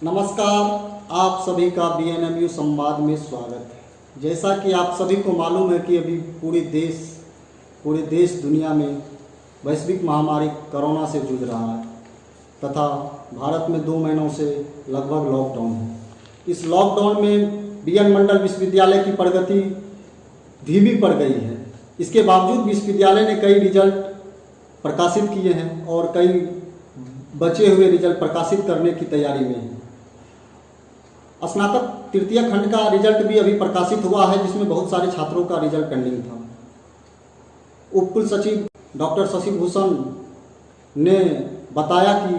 नमस्कार, आप सभी का बीएनएमयू संवाद में स्वागत है। जैसा कि आप सभी को मालूम है कि अभी पूरे देश दुनिया में वैश्विक महामारी कोरोना से जूझ रहा है तथा भारत में 2 महीनों से लगभग लॉकडाउन है। इस लॉकडाउन में बीएन मंडल विश्वविद्यालय की प्रगति धीमी पड़ गई है। इसके बावजूद विश्वविद्यालय ने कई रिजल्ट प्रकाशित किए हैं और कई बचे हुए रिजल्ट प्रकाशित करने की तैयारी में है। स्नातक तृतीय खंड का रिजल्ट भी अभी प्रकाशित हुआ है, जिसमें बहुत सारे छात्रों का रिजल्ट पेंडिंग था। उप कुल सचिव डॉक्टर शशि भूषण ने बताया कि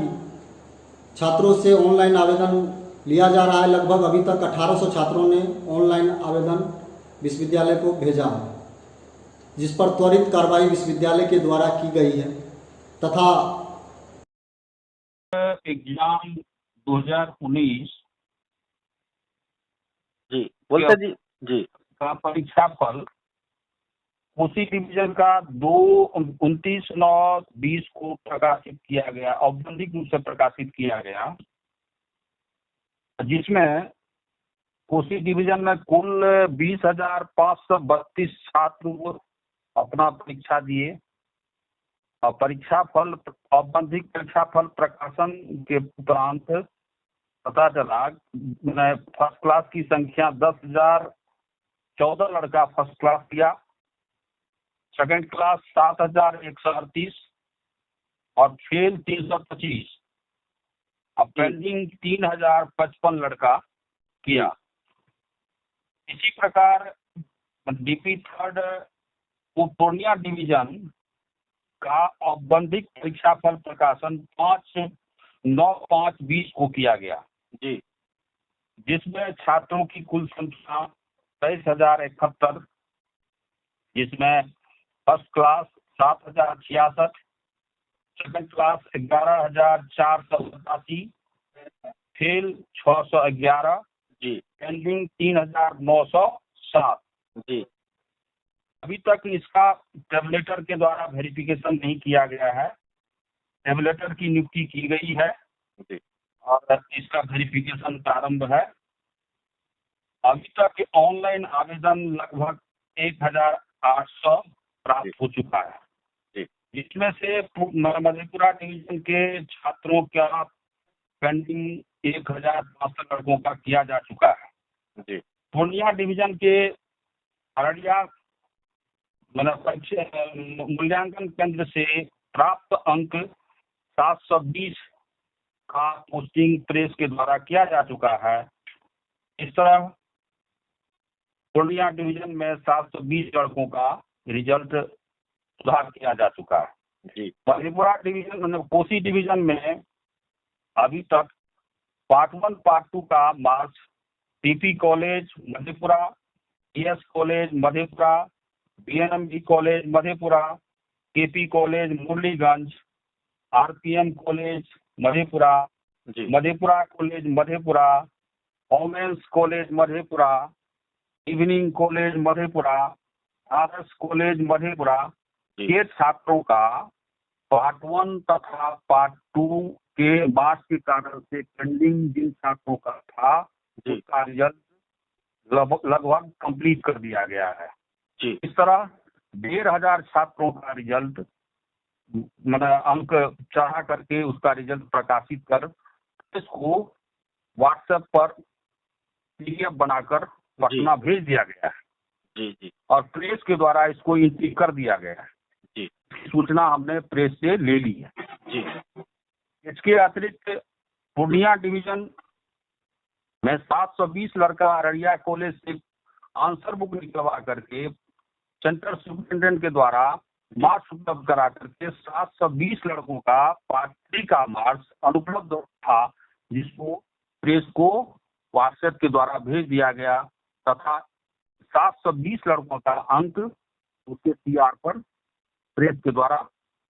छात्रों से ऑनलाइन आवेदन लिया जा रहा है। लगभग अभी तक 1800 छात्रों ने ऑनलाइन आवेदन विश्वविद्यालय को भेजा है, जिस पर त्वरित कार्रवाई विश्वविद्यालय के द्वारा की गई है तथा एग्जाम 2019 जी बोलते जी जी का परीक्षा फल कोसी डिवीजन का 29/9/20 को प्रकाशित किया गया, औपबंधिक रूप से प्रकाशित किया गया, जिसमें कोसी डिवीजन में कुल 20,532 छात्र अपना परीक्षा दिए और परीक्षा फल औपबंधिक परीक्षा फल प्रकाशन के उपरांत पता चला फर्स्ट क्लास की संख्या 10,014 लड़का फर्स्ट क्लास किया, सेकंड क्लास 7,138 और फेल 325 और पेंडिंग 3,055 लड़का किया। इसी प्रकार डीपी थर्ड पूर्णिया डिवीजन का औपबंधिक परीक्षा फल प्रकाशन 5/9/5/20 को किया गया जी, जिसमें छात्रों की कुल संख्या 23,071, जिसमें first class 7,066, second class 11,487, fail 611 जी पेंडिंग 3,907 जी अभी तक इसका टेबलेटर के द्वारा वेरिफिकेशन नहीं किया गया है। टेबलेटर की नियुक्ति की गई है जी और इसका वेरिफिकेशन प्रारंभ है। अभी तक ऑनलाइन आवेदन लगभग 1,800 प्राप्त हो चुका है, जिसमें से मधेपुरा डिवीजन के छात्रों का पेंडिंग 1,500 लड़कों का किया जा चुका है। पूर्णिया डिवीजन के अररिया मूल्यांकन केंद्र से प्राप्त अंक 720 का पोस्टिंग प्रेस के द्वारा किया जा चुका है। इस तरह पूर्णिया डिवीजन में 720 लड़कों का रिजल्ट सुधार किया जा चुका है। मधेपुरा डिवीजन कोसी डिवीजन में अभी तक पार्ट 1 पार्ट 2 का marks PP college Madhepura, ES college Madhepura, BNMG college Madhepura, KP college Murliganj, RPM college Madhepura, Madhepura college Madhepura, women's college Madhepura, evening college Madhepura, Adarsh college Madhepura के छात्रों का पार्ट 1 तथा पार्ट 2 के मार्क्स के कारण से पेंडिंग जिन छात्रों का था उसका रिजल्ट लगभग कंप्लीट कर दिया गया है। इस तरह 1,500 छात्रों का रिजल्ट अंक चढ़ा करके उसका रिजल्ट प्रकाशित कर इसको व्हाट्सएप पर पीडीएफ बनाकर पटना भेज दिया गया है और प्रेस के द्वारा इसको एंट्री कर दिया गया है। सूचना हमने प्रेस से ले ली है। इसके अतिरिक्त पूर्णिया डिवीजन में 720 लड़का अररिया कॉलेज से आंसर बुक निकलवा करके सेंटर सुपरिटेंडेंट के द्वारा मार्क्स उपलब्ध करा करके 720 लड़कों का पार्ट 3 का मार्क्स अनुपलब्ध था, जिसको प्रेस को व्हाट्सएप के द्वारा भेज दिया गया तथा 720 लड़कों का अंक उसके सीआर पर प्रेस के द्वारा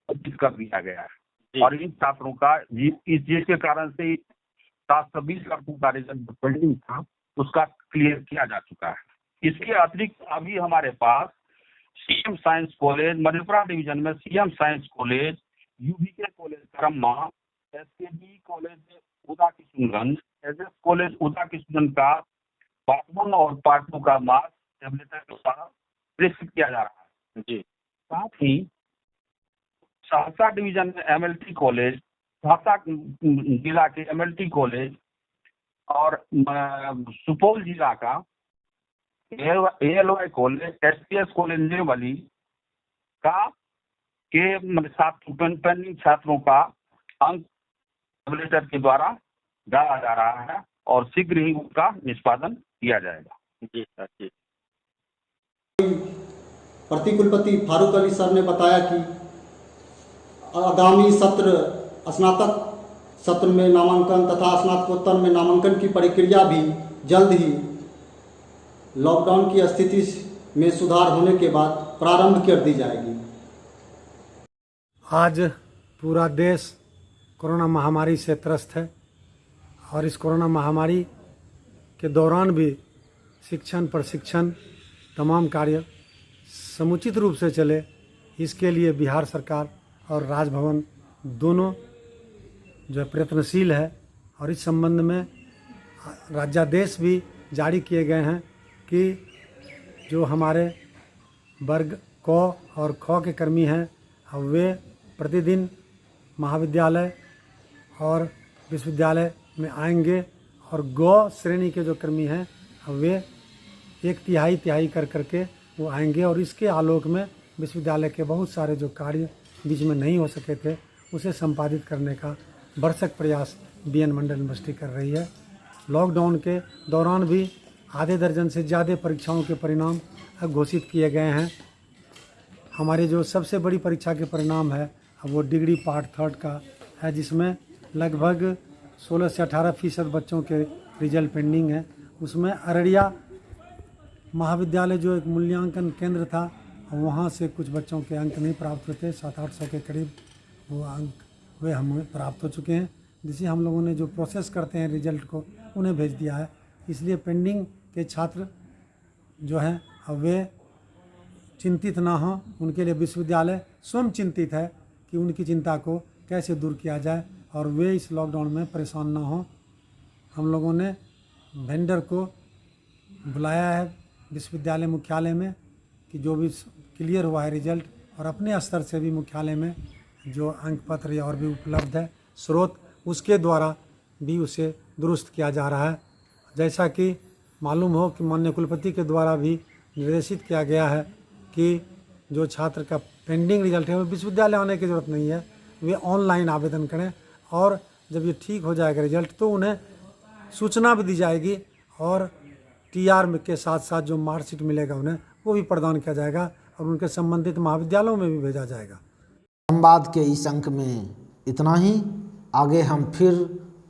उपलब्ध कर दिया गया है और इन छात्रों का जिसके कारण से 720 लड़कों का रिजल्ट पेंडिंग था उसका क्लियर किया जा चुका है। इसके अतिरिक्त अभी हमारे पास CM science college Madhepura division में CM science college, UVK college Karamma, SKB college Uda Kishanganj, SS college उदा के स्टूडेंट का पार्ट 1 और पार्ट 2 का मार्क्स टैबलेटर के द्वारा प्रेषित किया जा रहा है। जी। साथ ही सहरसा डिवीजन में एमएलटी कॉलेज, सहरसा जिला के एमएलटी कॉलेज और सुपौल जिला का एएलवाई कॉलेज, एसपीएस कॉलेज निर्मली का के पेंडिंग छात्रों का अंक टैबलेटर के द्वारा डाला जा रहा है और शीघ्र ही उनका निष्पादन किया जाएगा। जी सर जी। प्रति कुलपति फारूक अली सर ने बताया कि आगामी सत्र स्नातक सत्र में नामांकन तथा स्नातकोत्तर में नामांकन की प्रक्रिया भी जल्द ही लॉकडाउन की स्थिति में सुधार होने के बाद प्रारंभ कर दी जाएगी। आज पूरा देश कोरोना महामारी से त्रस्त है और इस कोरोना महामारी के दौरान भी शिक्षण प्रशिक्षण तमाम कार्य समुचित रूप से चले, इसके लिए बिहार सरकार और राजभवन दोनों जो प्रयत्नशील है और इस संबंध में राज्यादेश भी जारी किए गए हैं कि जो हमारे वर्ग क और ख के कर्मी हैं वे प्रतिदिन महाविद्यालय और विश्वविद्यालय में आएंगे और गौ श्रेणी के जो कर्मी हैं वे 1/3 कर करके वो आएंगे और इसके आलोक में विश्वविद्यालय के बहुत सारे जो कार्य बीच में नहीं हो सके थे उसे संपादित करने का भरसक प्रयास बीएन मंडल यूनिवर्सिटी कर रही है। लॉकडाउन के दौरान भी आधे दर्जन से ज़्यादा परीक्षाओं के परिणाम घोषित किए गए हैं। हमारी जो सबसे बड़ी परीक्षा के परिणाम है वो डिग्री पार्ट 3 का है, जिसमें लगभग 16 से 18% बच्चों के रिजल्ट पेंडिंग है। उसमें अररिया महाविद्यालय जो एक मूल्यांकन केंद्र था वहाँ से कुछ बच्चों के अंक नहीं प्राप्त हुए थे, 700-800 के करीब वो अंक वे हमें प्राप्त हो चुके हैं, जिसे हम लोगों ने जो प्रोसेस करते हैं रिजल्ट को उन्हें भेज दिया है। इसलिए पेंडिंग के छात्र जो हैं वे चिंतित ना हों, उनके लिए विश्वविद्यालय स्वयं चिंतित है कि उनकी चिंता को कैसे दूर किया जाए और वे इस लॉकडाउन में परेशान ना हों। हम लोगों ने वेंडर को बुलाया है विश्वविद्यालय मुख्यालय में कि जो भी क्लियर हुआ है रिजल्ट और अपने स्तर से भी मुख्यालय में जो अंक पत्र या और भी उपलब्ध है स्रोत, उसके द्वारा भी उसे दुरुस्त किया जा रहा है। जैसा कि मालूम हो कि माननीय कुलपति के द्वारा भी निर्देशित किया गया है कि जो छात्र का पेंडिंग रिजल्ट है वो विश्वविद्यालय आने की ज़रूरत नहीं है, वे ऑनलाइन आवेदन करें और जब ये ठीक हो जाएगा रिजल्ट तो उन्हें सूचना भी दी जाएगी और टीआर के साथ साथ जो मार्कशीट मिलेगा उन्हें वो भी प्रदान किया जाएगा और उनके संबंधित महाविद्यालयों में भी भेजा जाएगा। संवाद के इस अंक में इतना ही। आगे हम फिर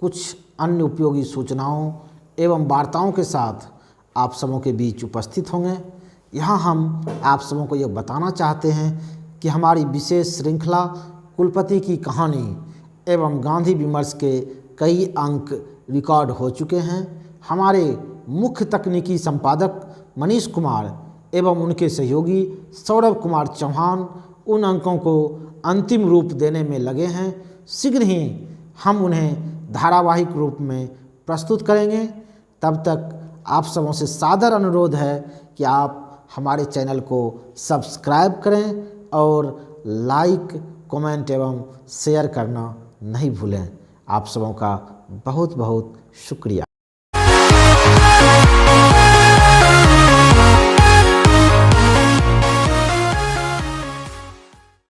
कुछ अन्य उपयोगी सूचनाओं एवं वार्ताओं के साथ आप सबों के बीच उपस्थित होंगे। यहाँ हम आप सबों को यह बताना चाहते हैं कि हमारी विशेष श्रृंखला कुलपति की कहानी एवं गांधी विमर्श के कई अंक रिकॉर्ड हो चुके हैं। हमारे मुख्य तकनीकी संपादक मनीष कुमार एवं उनके सहयोगी सौरभ कुमार चौहान उन अंकों को अंतिम रूप देने में लगे हैं। शीघ्र ही हम उन्हें धारावाहिक रूप में प्रस्तुत करेंगे। तब तक आप सबों से सादर अनुरोध है कि आप हमारे चैनल को सब्सक्राइब करें और लाइक, कमेंट एवं शेयर करना नहीं भूलें। आप सबों का बहुत बहुत शुक्रिया।